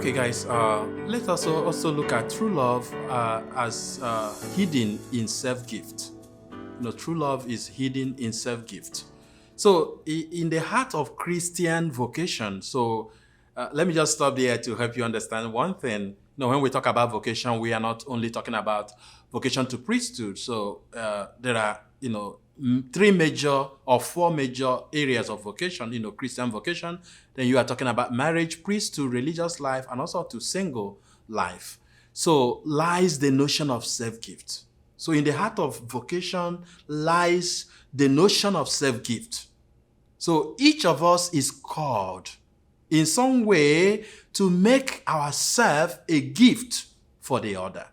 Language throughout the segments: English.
Okay, guys, let us also look at true love as hidden in self-gift. True love is hidden in self-gift. So, in the heart of Christian vocation, let me just stop there to help you understand one thing. When we talk about vocation, we are not only talking about vocation to priesthood. So, there are, three major or four major areas of vocation, Christian vocation. Then you are talking about marriage, priesthood, religious life, and also to single life. So lies the notion of self-gift. So in the heart of vocation lies the notion of self-gift. So each of us is called in some way to make ourselves a gift for the other.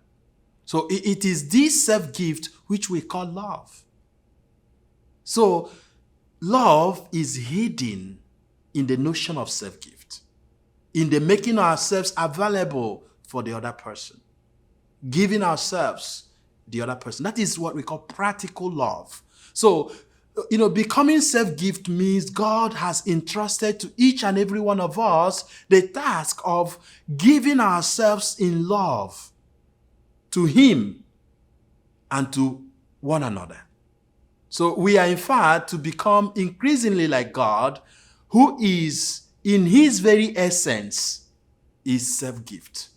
So it is this self-gift which we call love. So love is hidden in the notion of self-gift, in the making ourselves available for the other person, giving ourselves the other person. That is what we call practical love. So, becoming self-gift means God has entrusted to each and every one of us the task of giving ourselves in love to Him and to one another. So we are in fact to become increasingly like God, who is in His very essence is self-gift.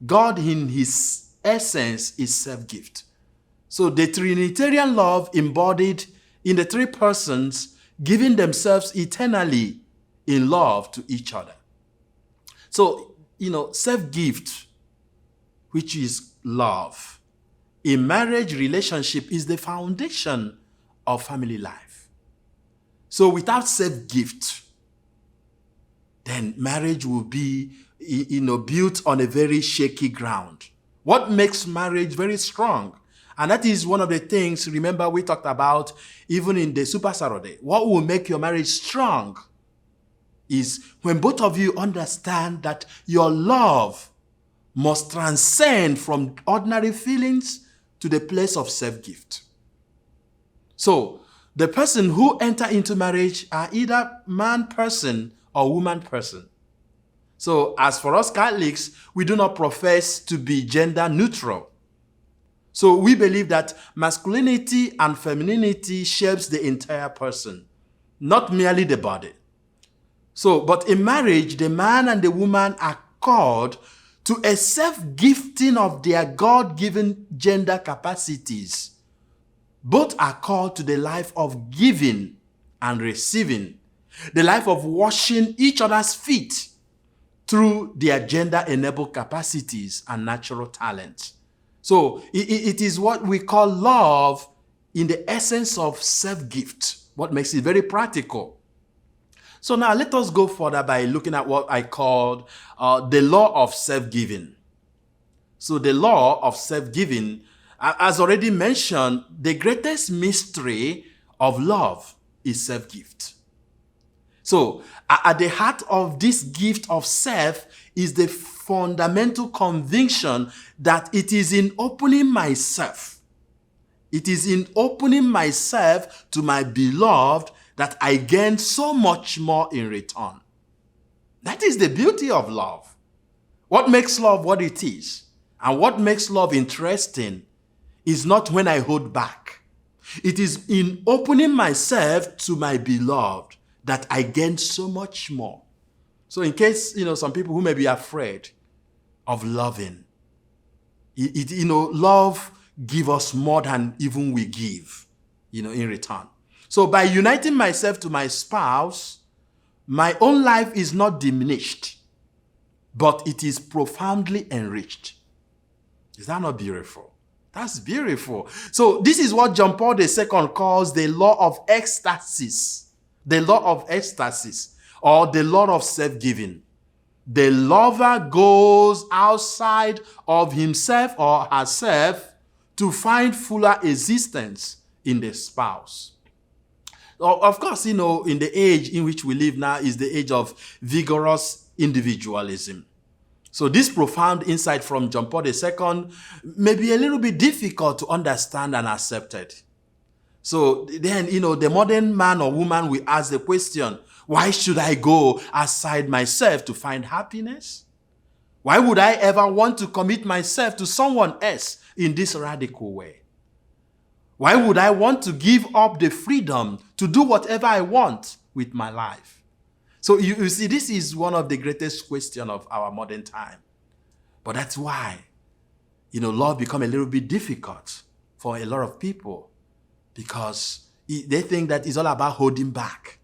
God in His essence is self-gift. So the Trinitarian love embodied in the three persons giving themselves eternally in love to each other. So, self-gift, which is love, a marriage relationship is the foundation of family life. So without self-gift, then marriage will be, built on a very shaky ground. What makes marriage very strong? And that is one of the things, remember, we talked about even in the Super Saturday. What will make your marriage strong is when both of you understand that your love must transcend from ordinary feelings to the place of self-gift. So, the person who enter into marriage are either man person or woman person. So, as for us Catholics, we do not profess to be gender neutral. So, we believe that masculinity and femininity shapes the entire person, not merely the body. So, but in marriage, the man and the woman are called to a self-gifting of their God-given gender capacities. Both are called to the life of giving and receiving, the life of washing each other's feet through their gender-enabled capacities and natural talents. So it is what we call love in the essence of self-gift, what makes it very practical. So now let us go further by looking at what I called the law of self-giving. So the law of self-giving, as already mentioned, the greatest mystery of love is self-gift. So at the heart of this gift of self is the fundamental conviction that it is in opening myself. It is in opening myself to my beloved that I gain so much more in return. That is the beauty of love. What makes love what it is, and what makes love interesting, is not when I hold back. It is in opening myself to my beloved that I gain so much more. So in case, some people who may be afraid of loving, love gives us more than even we give, in return. So by uniting myself to my spouse, my own life is not diminished, but it is profoundly enriched. Is that not beautiful? That's beautiful. So this is what John Paul II calls the law of ecstasis. The law of ecstasis, or the law of self-giving. The lover goes outside of himself or herself to find fuller existence in the spouse. Of course, in the age in which we live now is the age of vigorous individualism. So this profound insight from John Paul II may be a little bit difficult to understand and accept it. So then, the modern man or woman will ask the question, Why should I go outside myself to find happiness? Why would I ever want to commit myself to someone else in this radical way? Why would I want to give up the freedom to do whatever I want with my life? So you see, this is one of the greatest questions of our modern time. But that's why, love become a little bit difficult for a lot of people, because they think that it's all about holding back.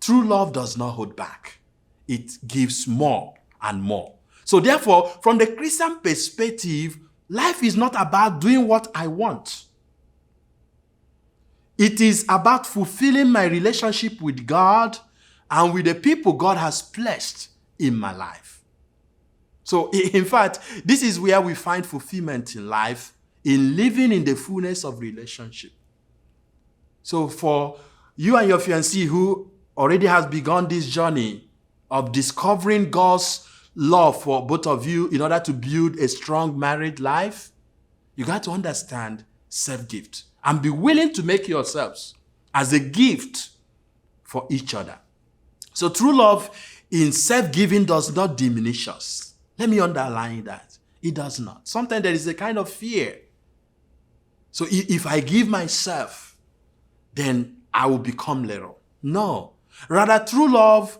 True love does not hold back. It gives more and more. So therefore, from the Christian perspective, life is not about doing what I want. It is about fulfilling my relationship with God and with the people God has placed in my life. So in fact, this is where we find fulfillment in life, in living in the fullness of relationship. So for you and your fiancé who already has begun this journey of discovering God's love for both of you in order to build a strong married life, you got to understand self-gift and be willing to make yourselves as a gift for each other. So true love in self-giving does not diminish us. Let me underline that. It does not. Sometimes there is a kind of fear. So if I give myself, then I will become little. No. Rather, true love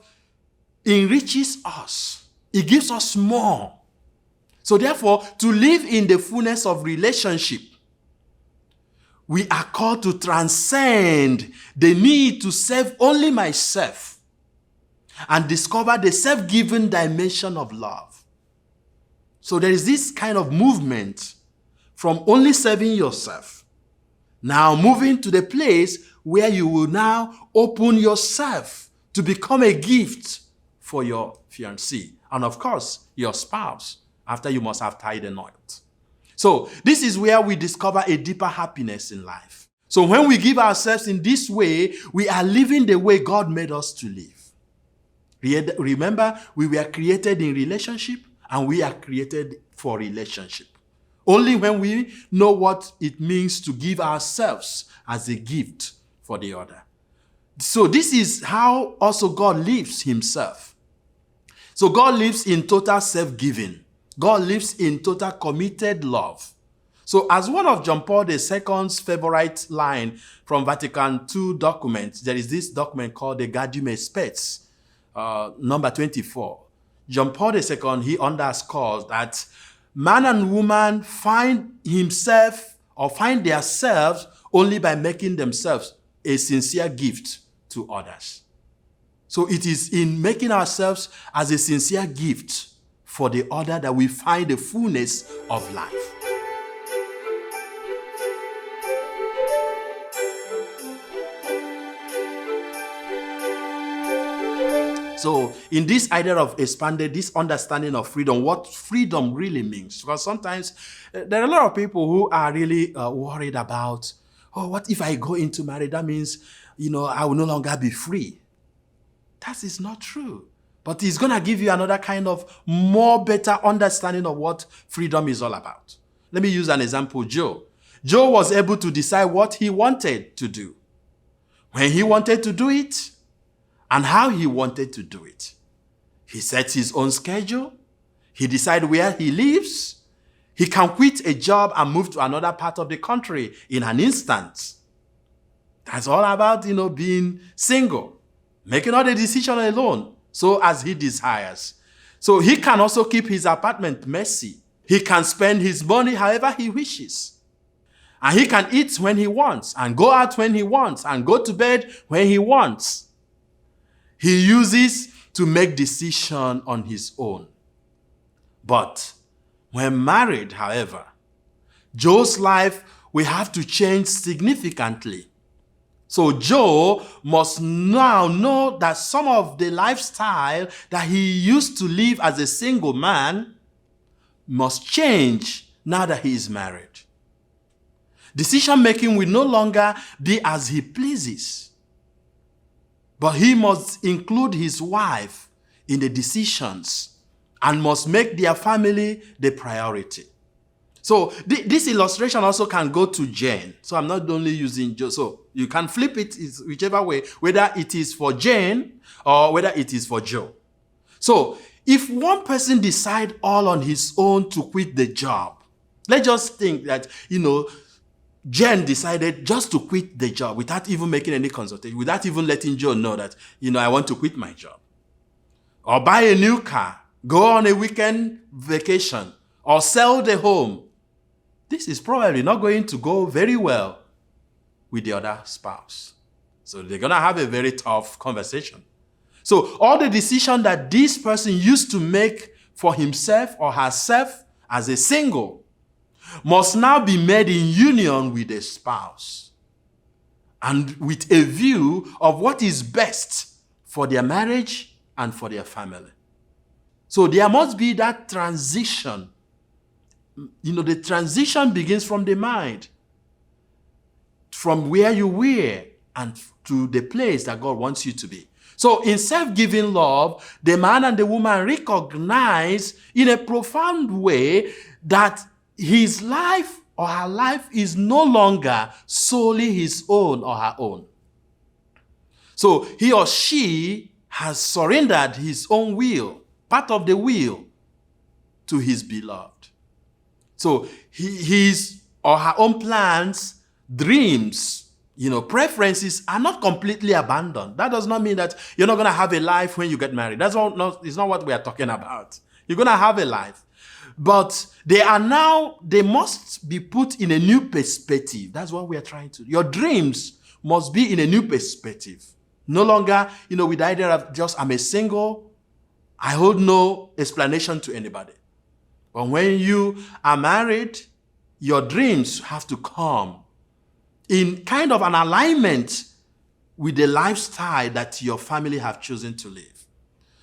enriches us. It gives us more. So therefore, to live in the fullness of relationship, we are called to transcend the need to serve only myself and discover the self-given dimension of love. So there is this kind of movement from only serving yourself, now moving to the place where you will now open yourself to become a gift for your fiancé and of course your spouse, after you must have tied a knot. So this is where we discover a deeper happiness in life. So when we give ourselves in this way, we are living the way God made us to live. Remember, we were created in relationship and we are created for relationship. Only when we know what it means to give ourselves as a gift for the other. So this is how also God lives himself. So God lives in total self-giving. God lives in total committed love. So as one of John Paul II's favorite line from Vatican II documents, there is this document called the Gaudium et Spes, number 24. John Paul II, he underscores that man and woman find himself or find themselves only by making themselves a sincere gift to others. So it is in making ourselves as a sincere gift for the other that we find the fullness of life. So in this idea of expanded, this understanding of freedom, what freedom really means, because sometimes there are a lot of people who are really worried about, oh, what if I go into marriage? That means, I will no longer be free. That is not true. But it's going to give you another kind of more better understanding of what freedom is all about. Let me use an example, Joe. Joe was able to decide what he wanted to do, when he wanted to do it, and how he wanted to do it. He sets his own schedule. He decides where he lives. He can quit a job and move to another part of the country in an instant. That's all about, being single, making all the decision alone, so as he desires. So he can also keep his apartment messy. He can spend his money however he wishes. And he can eat when he wants, and go out when he wants, and go to bed when he wants. He uses to make decisions on his own. But when married, however, Joe's life will have to change significantly. So Joe must now know that some of the lifestyle that he used to live as a single man must change now that he is married. Decision making will no longer be as he pleases. But he must include his wife in the decisions and must make their family the priority. So this illustration also can go to Jane. So I'm not only using Joe. So you can flip it whichever way, whether it is for Jane or whether it is for Joe. So if one person decide all on his own to quit the job, let's just think that, Jen decided just to quit the job without even making any consultation, without even letting Joe know that, I want to quit my job. Or buy a new car, go on a weekend vacation, or sell the home. This is probably not going to go very well with the other spouse. So they're going to have a very tough conversation. So all the decision that this person used to make for himself or herself as a single must now be made in union with a spouse and with a view of what is best for their marriage and for their family. So there must be that transition. The transition begins from the mind, from where you were and to the place that God wants you to be. So in self-giving love, the man and the woman recognize in a profound way that his life or her life is no longer solely his own or her own. So he or she has surrendered his own will, part of the will, to his beloved. So his or her own plans, dreams, preferences are not completely abandoned. That does not mean that you're not going to have a life when you get married. It's not what we are talking about. You're going to have a life. But they must be put in a new perspective. That's what we are trying to do. Your dreams must be in a new perspective. No longer, with the idea of just, I'm a single, I hold no explanation to anybody. But when you are married, your dreams have to come in kind of an alignment with the lifestyle that your family have chosen to live.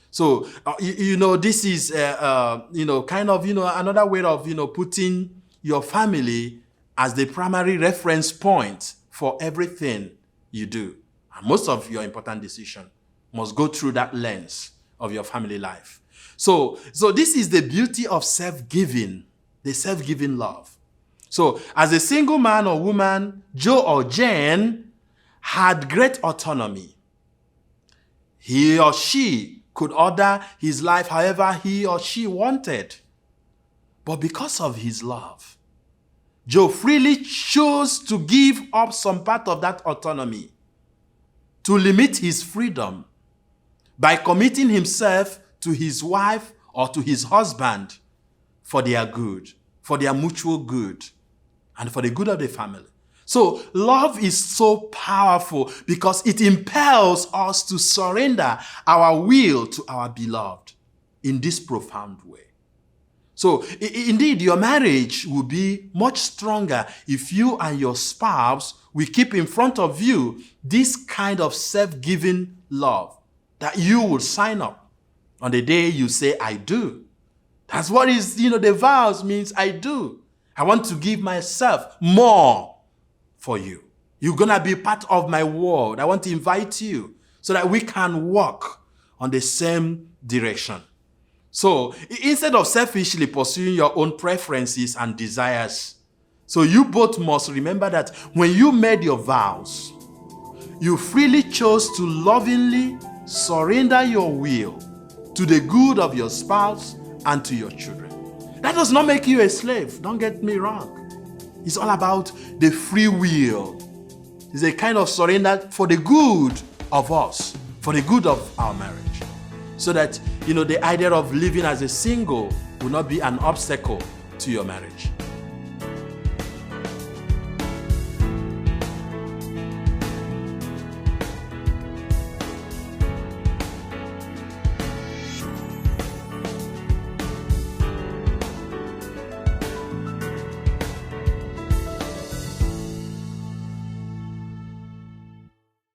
So, this is, another way of, putting your family as the primary reference point for everything you do. And most of your important decisions must go through that lens of your family life. So this is the beauty of self-giving, the self-giving love. So as a single man or woman, Joe or Jane had great autonomy. He or she could order his life however he or she wanted. But because of his love, Joe freely chose to give up some part of that autonomy to limit his freedom by committing himself to his wife or to his husband for their good, for their mutual good, and for the good of the family. So love is so powerful because it impels us to surrender our will to our beloved in this profound way. So indeed, your marriage will be much stronger if you and your spouse will keep in front of you this kind of self-giving love that you will sign up on the day you say, I do. That's what is, the vows means, I do. I want to give myself more for you. You're going to be part of my world. I want to invite you so that we can walk on the same direction. So instead of selfishly pursuing your own preferences and desires, so you both must remember that when you made your vows, you freely chose to lovingly surrender your will to the good of your spouse and to your children. That does not make you a slave. Don't get me wrong. It's all about the free will. It's a kind of surrender for the good of us, for the good of our marriage. So that, the idea of living as a single will not be an obstacle to your marriage.